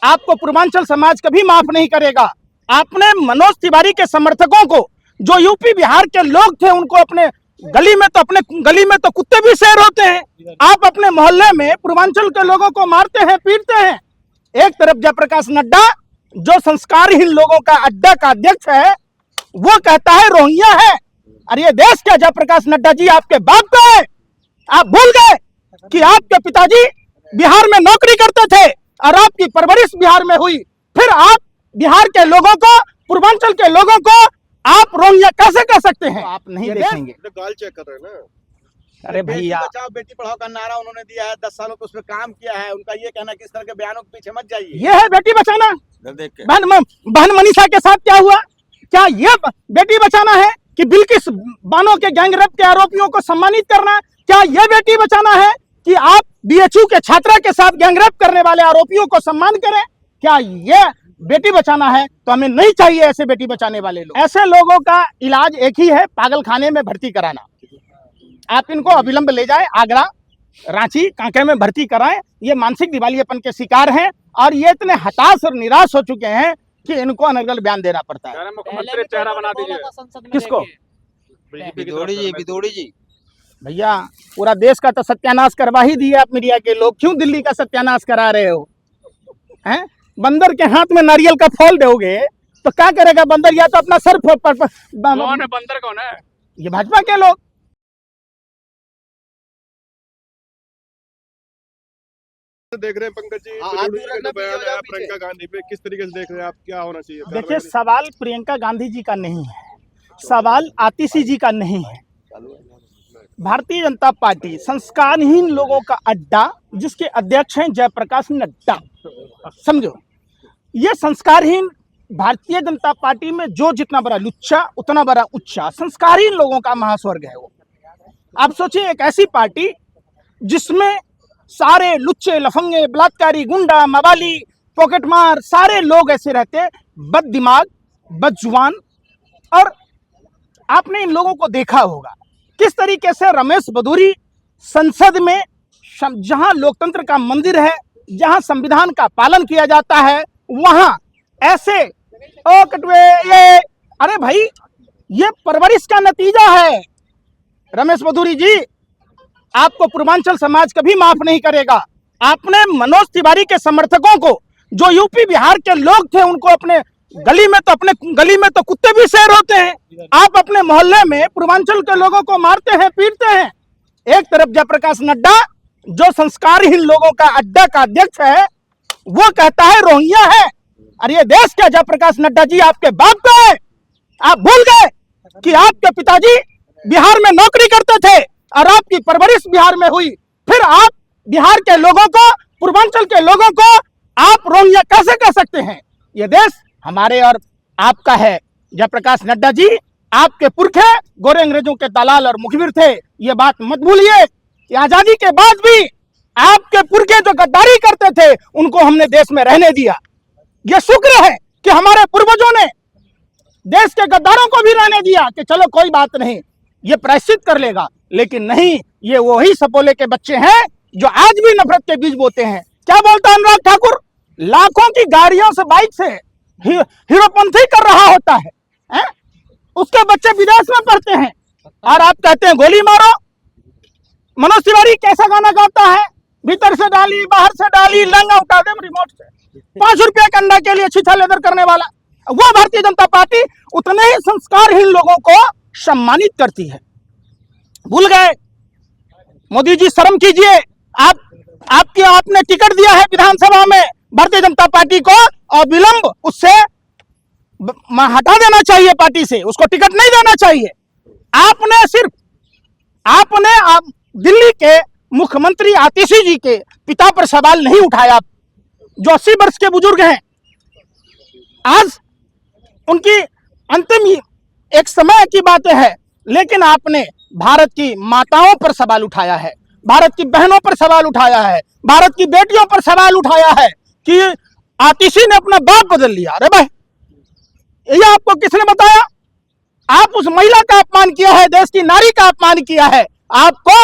आपको पूर्वांचल समाज कभी माफ नहीं करेगा। आपने मनोज तिवारी के समर्थकों को, जो यूपी बिहार के लोग थे, उनको अपने गली में तो कुत्ते भी शेर होते हैं। आप अपने मोहल्ले में पूर्वांचल के लोगों को मारते हैं, पीटते हैं। एक तरफ जयप्रकाश नड्डा, जो संस्कारहीन लोगों का अड्डा का अध्यक्ष है, वो कहता है रोहिंग्या है। अरे ये देश क्या जयप्रकाश नड्डा जी आपके बाप का है? आप भूल गए कि आपके पिताजी बिहार में नौकरी करते थे और आपकी परवरिश बिहार में हुई। फिर आप बिहार के लोगों को, पूर्वांचल के लोगों को आप रोहिंग्या कैसे कह सकते हैं? आप नहीं देखेंगे। गाल चेक कर रहे हैं ना। अरे भैया, बेटी बचाओ बेटी पढ़ाओ का नारा उन्होंने दिया है, 10 सालों को उस पर काम किया है। उनका ये कहना कि इस तरह के बयानों के पीछे मत जाइए। ये है बेटी बचाना। बहन मनीषा के साथ क्या हुआ? क्या ये बेटी बचाना है कि बिल्किस बानो के गैंगरेप के आरोपियों को सम्मानित करना? क्या ये बेटी बचाना है कि आप बीएचयू के छात्रा के साथ गैंगरेप करने वाले आरोपियों को सम्मान करें? क्या ये बेटी बचाना है? तो हमें नहीं चाहिए ऐसे बेटी बचाने वाले लोग। ऐसे लोगों का इलाज एक ही है, पागल खाने में भर्ती कराना। आप इनको अविलंब ले जाएं, आगरा, रांची, कांके में भर्ती कराएं। ये मानसिक दिवालियापन के शिकार हैं और ये इतने हताश और निराश हो चुके हैं कि इनको अनर्गल बयान देना पड़ता है। मुख्यमंत्री चेहरा बना दीजिए। किसको? बिदोड़ी जी। भैया, पूरा देश का तो सत्यानाश करवा ही दिया आप मीडिया के लोग। क्यों दिल्ली का सत्यानाश करा रहे हो? हैं? बंदर के हाथ में नारियल का फल दोगे तो क्या करेगा बंदर? या तो अपना सर कौन है बंदर? कौन है? ये भाजपा के लोग। देख रहे हैं पंकज जी, बयान आया प्रियंका गांधी पे, किस तरीके से देख रहे हैं आप? क्या होना चाहिए? देखिए, सवाल प्रियंका गांधी जी का नहीं है, सवाल आतिशी जी का नहीं है। भारतीय जनता पार्टी संस्कारहीन लोगों का अड्डा, जिसके अध्यक्ष हैं जयप्रकाश नड्डा। समझो, ये संस्कारहीन भारतीय जनता पार्टी में जो जितना बड़ा लुच्चा उतना बड़ा उच्चा, संस्कारहीन लोगों का महास्वर्ग है वो। आप सोचिए, एक ऐसी पार्टी जिसमें सारे लुच्चे, लफंगे, बलात्कारी, गुंडा, मवाली, पॉकेटमार, सारे लोग ऐसे रहते, बद दिमाग, बदजुबान। और आपने इन लोगों को देखा होगा किस तरीके से रमेश बदूरी संसद में, जहां लोकतंत्र का मंदिर है, जहां संविधान का पालन किया जाता है, वहां ऐसे ओ कटवे ये। अरे भाई, ये परवरिश का नतीजा है। रमेश बदूरी जी, आपको पूर्वांचल समाज कभी माफ नहीं करेगा। आपने मनोज तिवारी के समर्थकों को, जो यूपी बिहार के लोग थे, उनको अपने गली में तो कुत्ते भी शेर होते हैं। आप अपने मोहल्ले में पूर्वांचल के लोगों को मारते हैं, पीटते हैं। एक तरफ जयप्रकाश नड्डा, जो संस्कारहीन लोगों का अड्डा का अध्यक्ष है, वो कहता है रोहिंग्या है। अरे ये देश क्या जयप्रकाश नड्डा जी आपके बाप का है? आप भूल गए कि आपके पिताजी बिहार में नौकरी करते थे और आपकी परवरिश बिहार में हुई। फिर आप बिहार के लोगों को, पूर्वांचल के लोगों को आप रोहिंग्या कैसे कह सकते हैं? ये देश हमारे और आपका है। जयप्रकाश नड्डा जी, आपके पुरखे गोरे अंग्रेजों के दलाल और मुखबिर थे, ये बात मत भूलिए। आजादी के बाद भी आपके पुरखे जो गद्दारी करते थे, उनको हमने देश में रहने दिया। यह शुक्र है कि हमारे पूर्वजों ने देश के गद्दारों को भी रहने दिया कि चलो कोई बात नहीं, ये प्रायश्चित कर लेगा। लेकिन नहीं, ये वही सपोले के बच्चे हैं जो आज भी नफरत के बीज बोते हैं। क्या बोलता है अनुराग ठाकुर? लाखों की गाड़ियों से, बाइक से हीरोपंथी कर रहा होता है? उसके बच्चे विदेश में पढ़ते हैं और आप कहते हैं गोली मारो। मनोज तिवारी कैसा गाना गाता है? भीतर से डाली, बाहर से डाली, लंगा उठा दे रिमोट से। 5 रुपए के अंडा के लिए छीछा लेदर करने वाला वो भारतीय जनता पार्टी उतने ही संस्कारहीन लोगों को सम्मानित करती है। भूल गए? मोदी जी, शर्म कीजिए। आपने टिकट दिया है विधानसभा में भारतीय जनता पार्टी को, और विलंब उससे हटा देना चाहिए पार्टी से, उसको टिकट नहीं देना चाहिए। आपने दिल्ली के मुख्यमंत्री आतिशी जी के पिता पर सवाल नहीं उठाया, जो 80 वर्ष के बुजुर्ग हैं। आज उनकी अंतिम एक समय की बातें हैं, लेकिन आपने भारत की माताओं पर सवाल उठाया है, भारत की बहनों पर सवाल उठाया है, भारत की बेटियों पर सवाल उठाया है कि आतिशी ने अपना बाप बदल लिया। अरे भाई, ये आपको किसने बताया? आप उस महिला का अपमान किया है, देश की नारी का अपमान किया है। आपको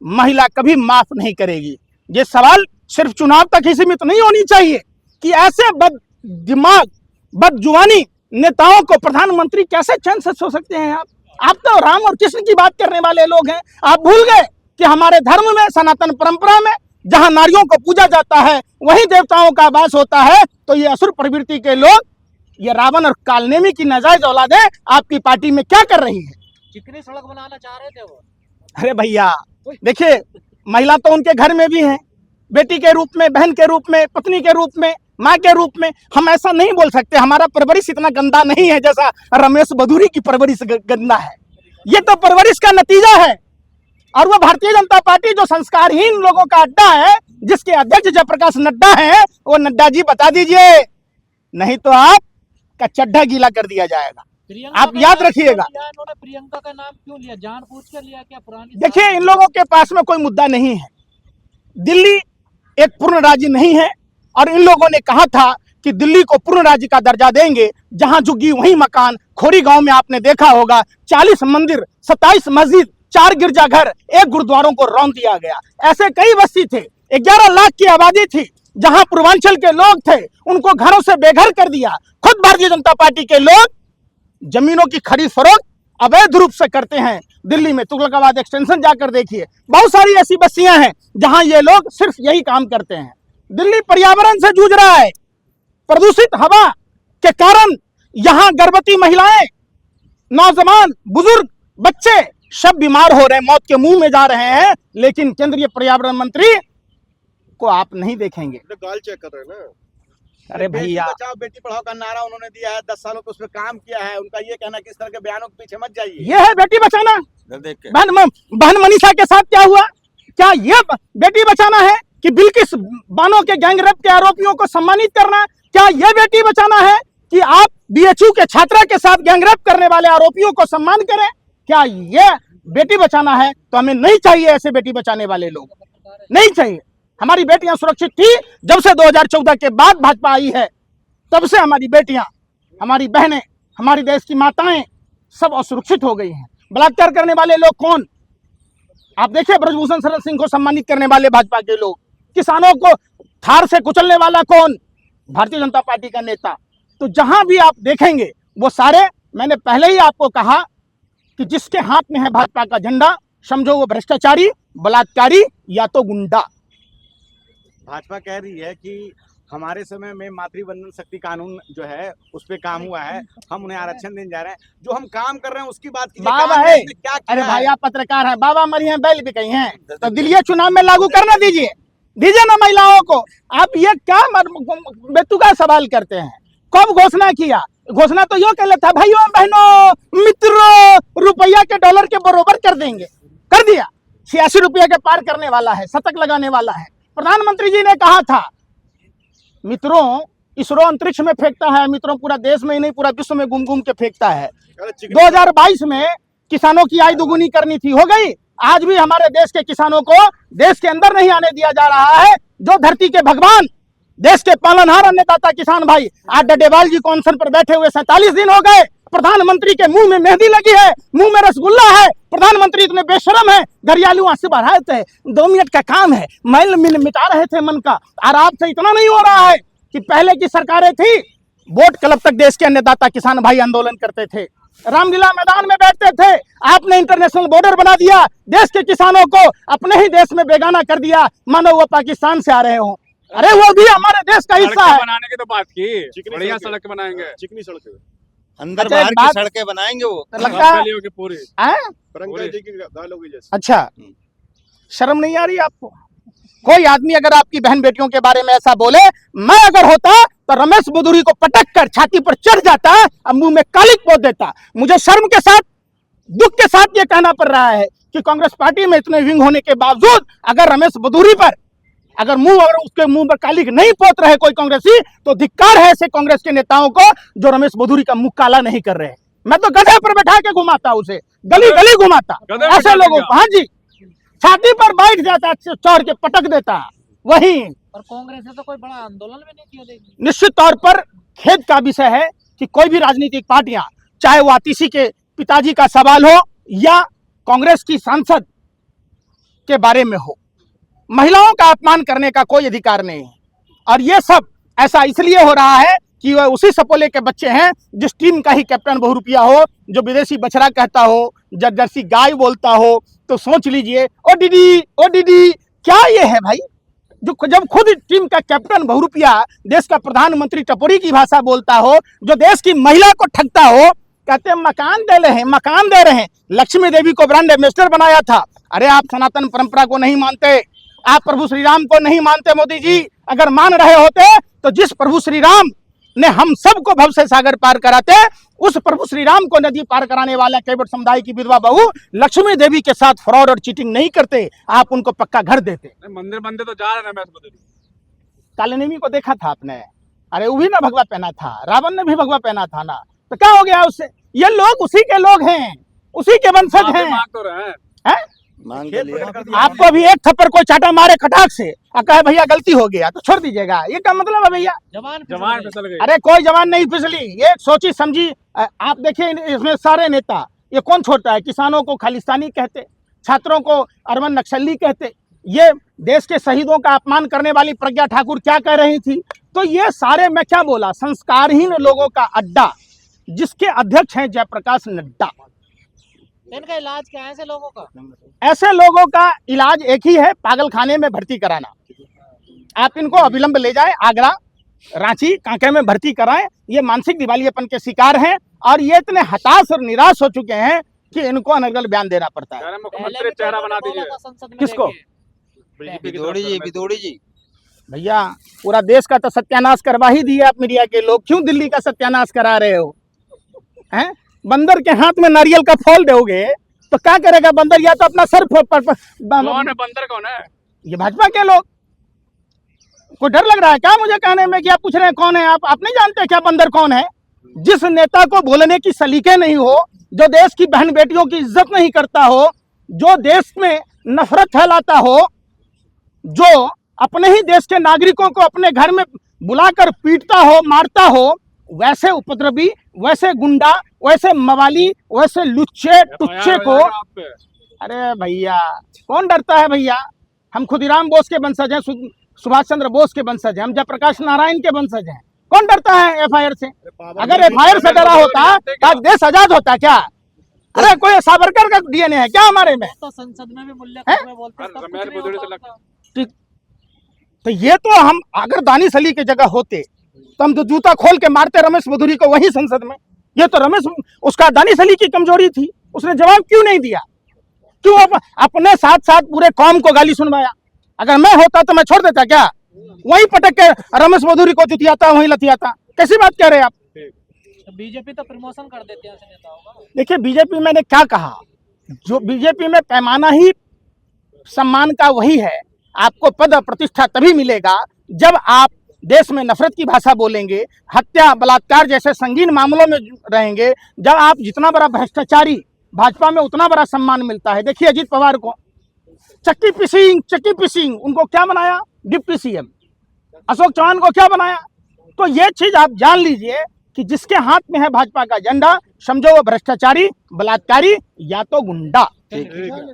महिला कभी माफ नहीं करेगी। ये सवाल सिर्फ चुनाव तक ही सीमित नहीं होनी चाहिए। कि ऐसे बद दिमाग बदजुबानी नेताओं को प्रधानमंत्री कैसे चैन से सो सकते हैं आप तो राम और कृष्ण की बात करने वाले लोग हैं। आप भूल गए कि हमारे धर्म में, सनातन परंपरा में, जहां नारियों को पूजा जाता है वहीं देवताओं का वास होता है। तो ये असुर प्रवृत्ति के लोग, ये रावण और कालनेमी की नाजायज औलादें आपकी पार्टी में क्या कर रही है? चिकनी सड़क बनाना चाह रहे थे वो। अरे भैया देखिए, महिला तो उनके घर में भी है, बेटी के रूप में, बहन के रूप में, पत्नी के रूप में, माँ के रूप में। हम ऐसा नहीं बोल सकते, हमारा परवरिश इतना गंदा नहीं है जैसा रमेश बधूरी की परवरिश गंदा है। ये तो परवरिश का नतीजा है। और वो भारतीय जनता पार्टी जो संस्कारहीन लोगों का अड्डा है, जिसके अध्यक्ष जयप्रकाश नड्डा है, वो नड्डा जी बता दीजिए, नहीं तो आपका चड्ढा गीला कर दिया जाएगा। आप याद रखिएगा। इन्होंने प्रियंका का नाम क्यों लिया? जानबूझ कर लिया क्या? पुरानी देखिए, इन लोगों के पास में कोई मुद्दा नहीं है। दिल्ली एक पूर्ण राज्य नहीं है और इन लोगों ने कहा था कि दिल्ली को पूर्ण राज्य का दर्जा देंगे। जहां झुग्गी वहीं मकान। खोरी गांव में आपने देखा होगा 40 मंदिर, 27 मस्जिद, 4 गिरजाघर, 1 गुरुद्वारों को रौंद दिया गया। ऐसे कई बस्ती थे, 11 लाख की आबादी थी, जहां पूर्वांचल के लोग थे उनको घरों से बेघर कर दिया। खुद भारतीय जनता पार्टी के लोग जमीनों की खरीद फरोख्त अवैध रूप से करते हैं। दिल्ली में तुगलकाबाद एक्सटेंशन जाकर देखिए, बहुत सारी ऐसी बस्तियां हैं जहां ये लोग सिर्फ यही काम करते हैं। दिल्ली पर्यावरण से जूझ रहा है। प्रदूषित हवा के कारण यहां गर्भवती महिलाएं, नौजवान, बुजुर्ग, बच्चे सब बीमार हो रहे हैं, मौत के मुंह में जा रहे हैं। लेकिन केंद्रीय पर्यावरण मंत्री को आप नहीं देखेंगे। गाल चेक कर रहे हैं ना। अरे भैया, बेटी बचाओ बेटी पढ़ाओ का नारा उन्होंने दिया है, 10 सालों को उस पर काम किया है। उनका ये कहना कि इस तरह के बयानों के पीछे मत जाइए। ये है बेटी बचाना। बहन मनीषा के साथ क्या हुआ? क्या ये बेटी बचाना है कि बिल्किस बानो के गैंगरेप के आरोपियों को सम्मानित करना? क्या ये बेटी बचाना है कि आप बीएचयू के छात्रा के साथ गैंगरेप करने वाले आरोपियों को सम्मान करें? क्या ये बेटी बचाना है? तो हमें नहीं चाहिए ऐसे बेटी बचाने वाले लोग, नहीं चाहिए। हमारी बेटियां सुरक्षित थी जब से 2014 के बाद भाजपा आई है, तब से हमारी बेटियां, हमारी बहनें, हमारी देश की माताएं सब असुरक्षित हो गई हैं। बलात्कार करने वाले लोग कौन? आप देखिए, ब्रजभूषण शरण सिंह को सम्मानित करने वाले भाजपा के लोग। किसानों को थार से कुचलने वाला कौन? भारतीय जनता पार्टी का नेता। तो जहां भी आप देखेंगे वो सारे, मैंने पहले ही आपको कहा कि जिसके हाथ में है भाजपा का झंडा, समझो वो भ्रष्टाचारी, बलात्कारी या तो गुंडा। भाजपा कह रही है कि हमारे समय में मातृवंदन शक्ति कानून जो है उस पे काम हुआ है, हम उन्हें आरक्षण देने जा रहे हैं। जो हम काम कर रहे हैं उसकी बात कीजिए। बाबा काम है, इसने क्या किया अरे है? भाई आप पत्रकार हैं, बाबा मरी हैं, बैल भी कहीं हैं, तो दिल्ली चुनाव में लागू करना दीजिए, दीजिए ना महिलाओं को। आप ये क्या बेतुका सवाल करते हैं? कब घोषणा किया? घोषणा तो यो कर लेता, भाइयों बहनों मित्रों, रुपया के डॉलर के बरोबर कर देंगे, कर दिया। 86 रुपये के पार करने वाला है, शतक लगाने वाला है। प्रधानमंत्री जी ने कहा था, मित्रों इसरो अंतरिक्ष में फेंकता है, मित्रों पूरा देश में ही नहीं पूरा विश्व में घूम घूम के फेंकता है। 2022 में किसानों की आय दुगुनी करनी थी, हो गई। आज भी हमारे देश के किसानों को देश के अंदर नहीं आने दिया जा रहा है। जो धरती के भगवान, देश के पालनहार अन्नदाता किसान भाई आज डडेवाल जी को अनशन पर बैठे हुए 47 दिन हो गए। प्रधानमंत्री के मुंह में मेहंदी लगी है, मुंह में रसगुल्ला है। प्रधानमंत्री इतने बेशरम है, घरियालू आंसू बढ़ाए थे, 2 मिनट का काम है, मैल मिटा रहे थे मन का। और आपसे इतना नहीं हो रहा है कि पहले की सरकारें थी, वोट क्लब तक देश के अन्नदाता किसान भाई आंदोलन करते थे, रामलीला मैदान में बैठते थे। आपने इंटरनेशनल बॉर्डर बना दिया, देश के किसानों को अपने ही देश में बेगाना कर दिया, मानो वो पाकिस्तान से आ रहे हो। अरे वो भी हमारे देश का हिस्सा है। बनाने की तो बात की, बढ़िया सड़क बनाएंगे, चिकनी सड़क अंदर अच्छा, बाहर एक की बात- सड़कें बनाएंगे वो। लगता है गलियों की पूरी। हैं? प्रियंका जी की गाल हो गई जैसे। अच्छा, शर्म नहीं आ रही आपको? कोई आदमी अगर आपकी बहन बेटियों के बारे में ऐसा बोले, मैं अगर होता तो रमेश बधूरी को पटक कर छाती पर चढ़ जाता और मुंह में कालिक पोत देता। मुझे शर्म के साथ, दुख के साथ ये कहना पड़ रहा है कि कांग्रेस पार्टी में इतने विंग होने के बावजूद अगर रमेश बधूरी पर अगर उसके मुंह पर कालिक नहीं पोत रहे कोई कांग्रेसी, तो धिक्कार है ऐसे कांग्रेस के नेताओं को जो रमेश बधूरी का मुंह काला नहीं कर रहे। मैं तो गधे पर बैठा के घुमाता, उसे गली गली घुमाता ऐसे लोगों को। हाँ जी, छाती पर बैठ जाता, चढ़ के पटक देता वही। और कांग्रेस ने तो कोई बड़ा आंदोलन भी नहीं किया। देखिए, निश्चित तौर पर खेद का विषय है कि कोई भी राजनीतिक पार्टियां, चाहे वो आतिशी के पिताजी का सवाल हो या कांग्रेस की सांसद के बारे में हो, महिलाओं का अपमान करने का कोई अधिकार नहीं है। और ये सब ऐसा इसलिए हो रहा है कि वह उसी सपोले के बच्चे हैं जिस टीम का ही कैप्टन बहुरूपिया हो, जो विदेशी बछड़ा कहता हो, जर्सी गाय बोलता हो। तो सोच लीजिए, ओ दीदी क्या ये है भाई, जो जब खुद टीम का कैप्टन बहुरूपिया देश का प्रधानमंत्री टपोरी की भाषा बोलता हो, जो देश की महिला को ठगता हो, कहते हैं मकान दे रहे हैं। लक्ष्मी देवी को ब्रांड एम्बेसडर बनाया था। अरे आप सनातन परंपरा को नहीं मानते, आप प्रभु श्री राम को नहीं मानते मोदी जी। अगर मान रहे होते तो जिस प्रभु श्री राम ने हम सबको भव से सागर पार कराते, उस प्रभु श्री राम को नदी पार कराने वाला केवट समुदाय की विधवा बहू लक्ष्मी देवी के साथ फ्रॉड और चीटिंग नहीं करते, आप उनको पक्का घर देते। मंदिर तो जा रहे हैं रमेश बदूरी। कालनेमी को देखा था आपने? अरे वो भी ना भगवा पहना था, रावण ने भी भगवा पहना था ना, तो क्या हो गया उससे? ये लोग उसी के लोग हैं, उसी के वंशज हैं। मांग तो रहे हैं। आपको भी एक थप्पड़ कोई चाटा मारे खटाक से और कहे भैया गलती हो गया तो छोड़ दीजिएगा, ये क्या मतलब है भैया? जवान फिसल गए। अरे कोई जवान नहीं फिसली, ये सोची समझी। आप देखिए इसमें सारे नेता, ये कौन छोड़ता है? किसानों को खालिस्तानी कहते, छात्रों को अरबन नक्सली कहते, ये देश के शहीदों का अपमान करने वाली प्रज्ञा ठाकुर क्या कह रही थी? तो ये सारे, मैं क्या बोला, संस्कारहीन लोगों का अड्डा, जिसके अध्यक्ष हैं जयप्रकाश नड्डा। इनका इलाज क्या है ऐसे लोगों का? ऐसे लोगों का इलाज एक ही है, पागल खाने में भर्ती कराना। आप इनको अविलंब ले जाएं आगरा, रांची, कांके में भर्ती कराएं। ये मानसिक दिवालियेपन के शिकार हैं और ये इतने हताश और निराश हो चुके हैं कि इनको अनर्गल बयान देना पड़ता है। मुख्यमंत्री चेहरा बना दीजिए। किसको? बिदोड़ी जी। भैया पूरा देश का तो सत्यानाश करवा ही दिया आप मीडिया के लोग, क्यों दिल्ली का सत्यानाश करा रहे हो? हैं? बंदर के हाथ में नारियल का फल दोगे तो क्या करेगा बंदर? या तो अपना सर कौन है बंदर? कौन है? ये भाजपा के लोग। कोई डर लग रहा है क्या मुझे कहने में कि आप पूछ रहे हैं कौन है? आप नहीं जानते क्या बंदर कौन है? जिस नेता को बोलने की सलीके नहीं हो, जो देश की बहन बेटियों की इज्जत नहीं करता हो, जो देश में नफरत फैलाता हो, जो अपने ही देश के नागरिकों को अपने घर में बुलाकर पीटता हो, मारता हो, वैसे उपद्रवी, वैसे गुंडा, वैसे मवाली, वैसे लुच्चे टुच्चे को, अरे भैया कौन डरता है भैया? हम खुदीराम बोस के वंशज हैं, सुभाष चंद्र बोस के वंशज हैं, हम जयप्रकाश नारायण के वंशज हैं। कौन डरता है एफआईआर से? अगर एफआईआर से डरा होता तो देश आजाद होता क्या? अरे कोई सावरकर का डीएनए है क्या हमारे में? तो संसद में भी मूल्य में बोलते हैं, तब कुछ नहीं होता। तो ये तो हम अगर दानिश अली की जगह होते तो हम तो जूता खोल के मारते रमेश बदूरी को वही संसद में। ये तो रमेश, उसका दानिश अली की कमजोरी थी, उसने जवाब क्यों नहीं दिया? क्यों अपने साथ साथ पूरे कौम को गाली सुनवाया? अगर मैं होता तो मैं छोड़ देता क्या? वहीं पटक के रमेश बदूरी को जुतियाता, वहीं लतियाता। कैसी बात कह रहे हैं आप? बीजेपी तो प्रमोशन कर देते हैं ऐसे नेताओं का। देखिए बीजेपी, मैंने क्या कहा, जो बीजेपी में पैमाना ही सम्मान का वही है। आपको पद और प्रतिष्ठा तभी मिलेगा जब आप देश में नफरत की भाषा बोलेंगे, हत्या बलात्कार जैसे संगीन मामलों में रहेंगे। जब आप जितना बड़ा भ्रष्टाचारी, भाजपा में उतना बड़ा सम्मान मिलता है। देखिए अजीत पवार को चक्की पिसिंग उनको क्या बनाया? Deputy CM. अशोक चौहान को क्या बनाया? तो ये चीज आप जान लीजिए कि जिसके हाथ में है भाजपा का झंडा, समझो वो भ्रष्टाचारी, बलात्कारी या तो गुंडा।